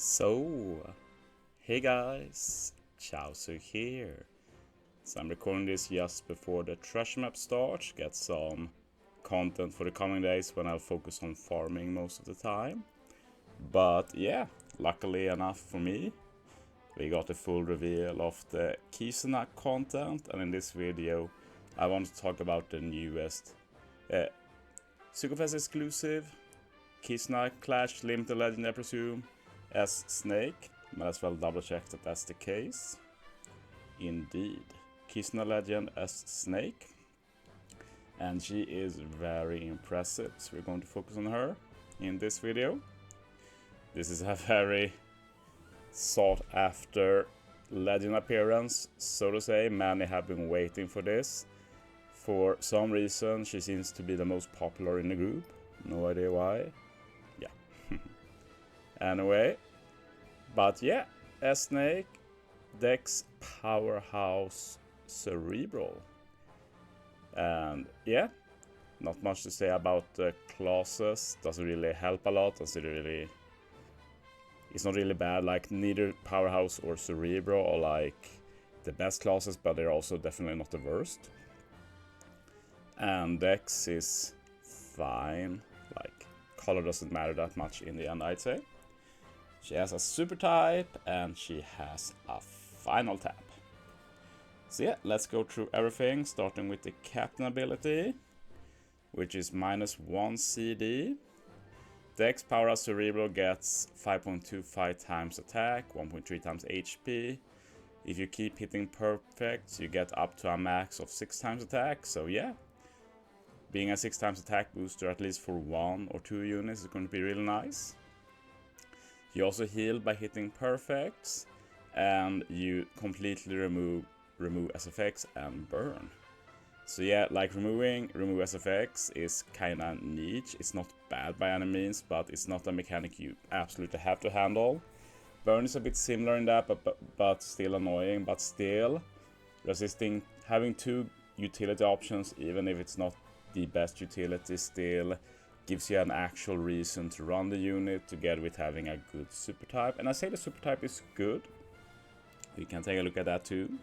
So, hey guys, Chauzu here. So I'm recording this just before the treasure map starts, get some content for the coming days when I'll focus on farming most of the time. But yeah, luckily enough for me, we got a full reveal of the Chauzu content, and in this video I want to talk about the newest Psychofest exclusive Chauzu Clash Limited Legend, I presume, as Snake. Might as well double check that that's the case. Indeed, Chauzu Legend as Snake, and she is very impressive, so we're going to focus on her in this video. This is a very sought after legend appearance, so to say. Many have been waiting for this. For some reason she seems to be the most popular in the group, no idea why. Yeah. Anyway, but yeah, S-Snake, Dex Powerhouse Cerebral. And yeah, not much to say about the classes. Doesn't really help a lot. It's not really bad. Like, neither Powerhouse or Cerebral are like the best classes, but they're also definitely not the worst. And Dex is fine. Like, color doesn't matter that much in the end, I'd say. She has a super type and she has a final tap. So yeah, let's go through everything, starting with the captain ability, which is -1 CD. Dex Powerhouse Cerebral gets 5.25 times attack, 1.3 times HP. If you keep hitting perfect, you get up to a max of 6 times attack. So yeah, being a 6 times attack booster at least for 1 or 2 units is going to be really nice. You also heal by hitting perfects, and you completely remove SFX and burn. So yeah, like remove SFX is kinda niche. It's not bad by any means, but it's not a mechanic you absolutely have to handle. Burn is a bit similar in that, but still annoying. But still, resisting having 2 utility options, even if it's not the best utility, still gives you an actual reason to run the unit, together with having a good super type. And I say the super type is good. We can take a look at that too.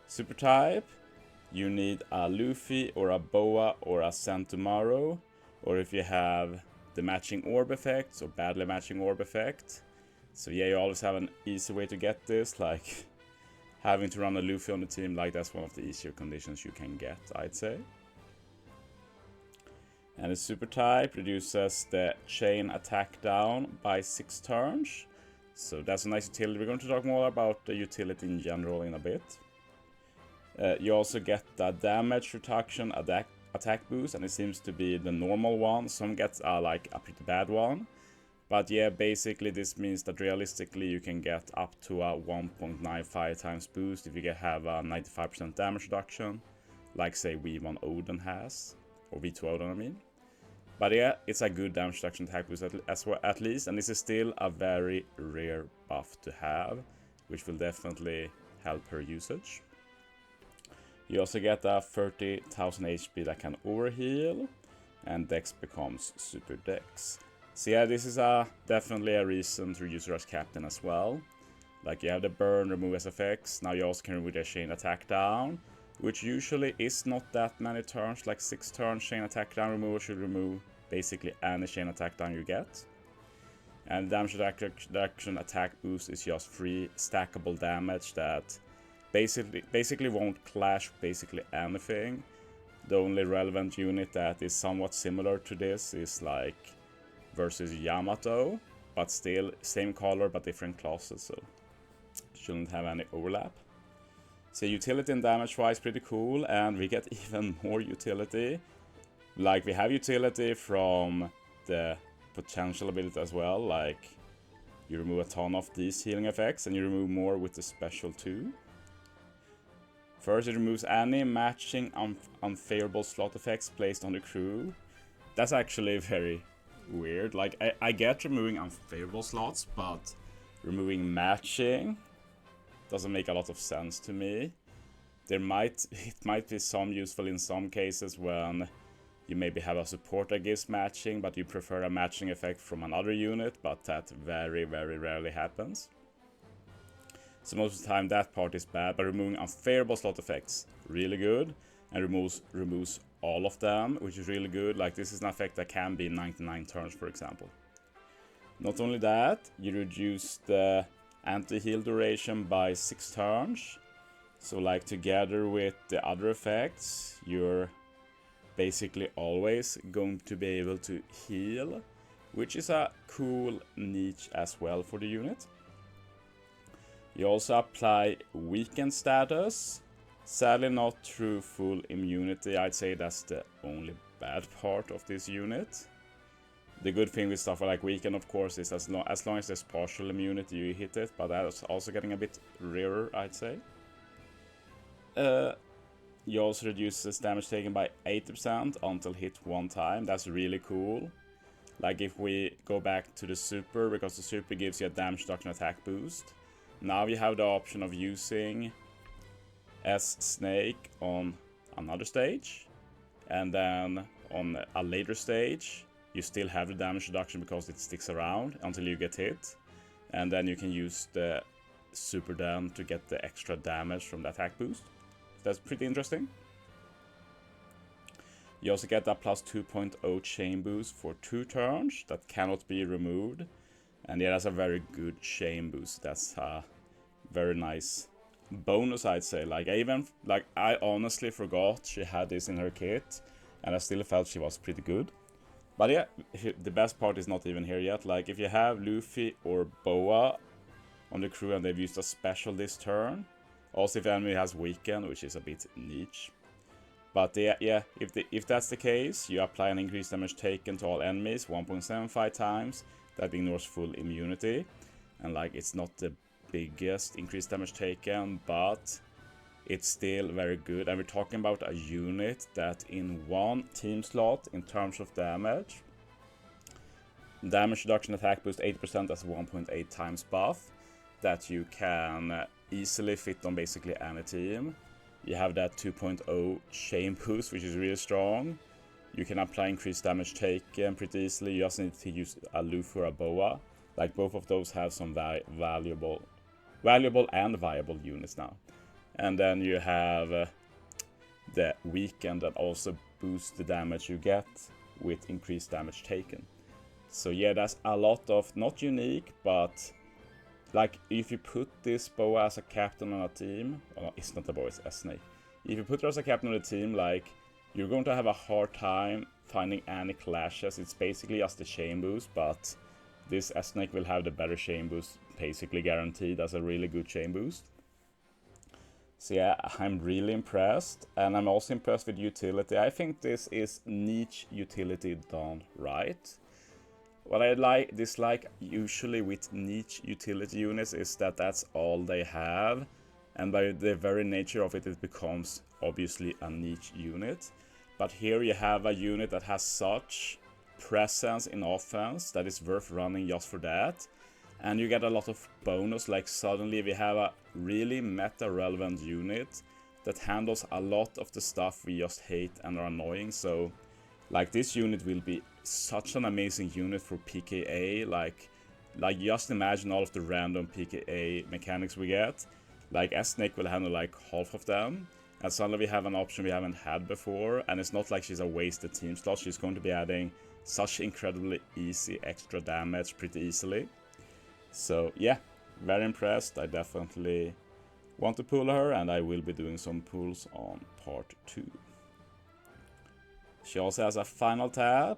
Super type, you need a Luffy or a Boa or a Sentomaru, or if you have the matching orb effects or badly matching orb effect. So yeah, you always have an easy way to get this, like having to run a Luffy on the team, like that's one of the easier conditions you can get, I'd say. And the super type reduces the chain attack down by 6 turns. So that's a nice utility. We're going to talk more about the utility in general in a bit. You also get the damage reduction attack boost, and it seems to be the normal one. Some gets like a pretty bad one. But yeah, basically this means that realistically you can get up to a 1.95 times boost if you have a 95% damage reduction, like say V1 Odin has. Or V2 Odin, I mean. But yeah, it's a good damage reduction attack boost at least, and this is still a very rare buff to have, which will definitely help her usage. You also get a 30,000 HP that can overheal, and Dex becomes Super Dex. So yeah, this is definitely a reason to use her as captain as well. Like, you have the burn, remove SFX, now you also can remove the chain attack down, which usually is not that many turns, like 6 turns. Chain attack down removal should remove basically any chain attack down you get. And damage reduction attack boost is just free stackable damage that basically won't clash basically anything. The only relevant unit that is somewhat similar to this is like versus Yamato, but still same color but different classes, so shouldn't have any overlap. So utility and damage wise pretty cool, and we get even more utility. Like, we have utility from the potential ability as well, like you remove a ton of these healing effects and you remove more with the special too. First, it removes any matching unfavorable slot effects placed on the crew. That's actually very weird. Like, I get removing unfavorable slots, but removing matching doesn't make a lot of sense to me. It might be some useful in some cases when You maybe have a support that gives matching, but you prefer a matching effect from another unit, but that very, very rarely happens. So most of the time that part is bad, but removing unfavorable slot effects, really good. And removes all of them, which is really good. Like this is an effect that can be 99 turns, for example. Not only that, you reduce the anti-heal duration by 6 turns. So like together with the other effects, you're basically always going to be able to heal, which is a cool niche as well for the unit. You also apply weakened status, sadly not through full immunity. I'd say that's the only bad part of this unit. The good thing with stuff like weaken, of course, is as long as there's partial immunity you hit it, but that's also getting a bit rarer, I'd say. You also reduces damage taken by 80% until hit one time. That's really cool. Like if we go back to the super, because the super gives you a damage reduction attack boost. Now you have the option of using S-Snake on another stage, and then on a later stage you still have the damage reduction because it sticks around until you get hit, and then you can use the super then to get the extra damage from the attack boost. That's pretty interesting. You also get a plus 2.0 chain boost for 2 turns that cannot be removed, and yeah, that's a very good chain boost. That's a very nice bonus, I'd say. I honestly forgot she had this in her kit, and I still felt she was pretty good. But yeah, the best part is not even here yet. Like if you have Luffy or Boa on the crew and they've used a special this turn, also if the enemy has weakened, which is a bit niche. But yeah, if that's the case, you apply an increased damage taken to all enemies 1.75 times. That ignores full immunity, and like it's not the biggest increased damage taken, but it's still very good. And we're talking about a unit that in one team slot, in terms of damage reduction attack boost 80%, as 1.8 times buff, that you can easily fit on basically any team. You have that 2.0 chain boost, which is really strong. You can apply increased damage taken pretty easily. You just need to use a Luffy or a Boa. Like both of those have some valuable and viable units now. And then you have the weakened that also boosts the damage you get with increased damage taken. So yeah, that's a lot of, not unique, but like if you put this Boa as a captain on a team, oh, it's not a Boa, it's S-Snake. If you put her as a captain on a team, like you're going to have a hard time finding any clashes. It's basically just the chain boost, but this S-Snake will have the better chain boost, basically guaranteed as a really good chain boost. So yeah, I'm really impressed, and I'm also impressed with utility. I think this is niche utility done right. What I dislike usually with niche utility units is that that's all they have, and by the very nature of it, it becomes obviously a niche unit. But here you have a unit that has such presence in offense that is worth running just for that, and you get a lot of bonus. Like suddenly we have a really meta relevant unit that handles a lot of the stuff we just hate and are annoying. So like this unit will be such an amazing unit for PKA. Like just imagine all of the random PKA mechanics we get. Like S-Snake will handle like half of them, and suddenly we have an option we haven't had before, and it's not like she's a wasted team slot. She's going to be adding such incredibly easy extra damage pretty easily. So yeah, very impressed. I definitely want to pull her, and I will be doing some pulls on part 2. She also has a final tap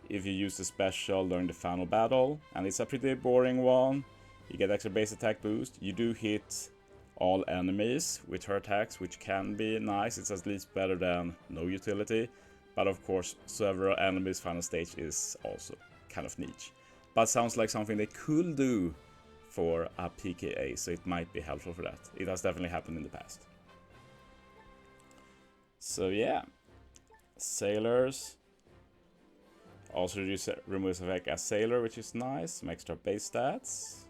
if you use the special during the final battle, and it's a pretty boring one. You get extra base attack boost. You do hit all enemies with her attacks, which can be nice. It's at least better than no utility, but of course several enemies final stage is also kind of niche, but sounds like something they could do for a PKA, so it might be helpful for that. It has definitely happened in the past. So yeah, sailors also removes effect as sailor, which is nice. Some extra base stats,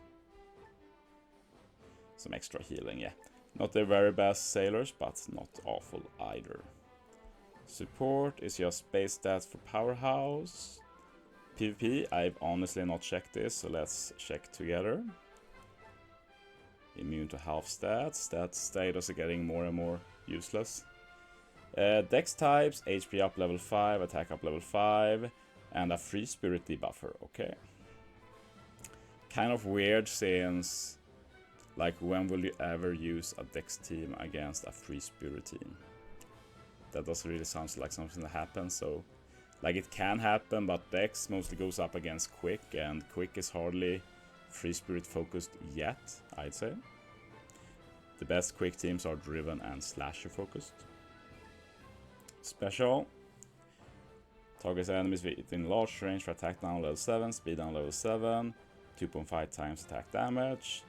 some extra healing. Yeah, not the very best sailors, but not awful either. Support is just base stats for Powerhouse. PvP, I've honestly not checked this, so let's check together. Immune to half stats. That status is getting more and more useless. Dex types, HP up level 5, attack up level 5, and a free spirit debuffer. Okay. Kind of weird since, like, when will you ever use a Dex team against a free spirit team? That doesn't really sound like something that happens, so... Like, it can happen, but Dex mostly goes up against Quick, and Quick is hardly free spirit focused yet, I'd say. The best Quick teams are Driven and Slasher focused. Special. Targets enemies within large range for attack down level 7, speed down level 7, 2.5 times attack damage.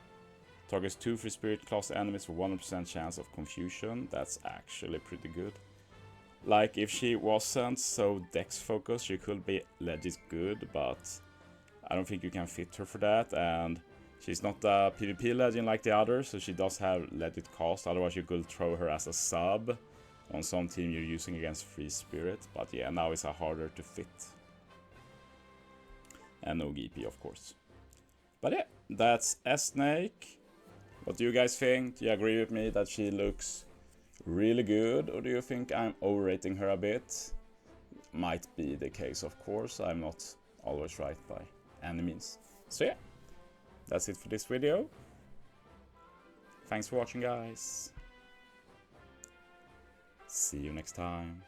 Targets 2 free spirit class enemies for 100% chance of confusion. That's actually pretty good. Like, if she wasn't so dex focused, she could be legit good, but I don't think you can fit her for that, and she's not a PvP legend like the others, so she does have legit cost. Otherwise you could throw her as a sub on some team you're using against free spirit, but yeah, now it's harder to fit. And no GP, of course. But yeah, that's S-Snake. What do you guys think? Do you agree with me that she looks really good, or do you think I'm overrating her a bit? Might be the case, of course. I'm not always right by any means. So yeah, that's it for this video. Thanks for watching, guys. See you next time.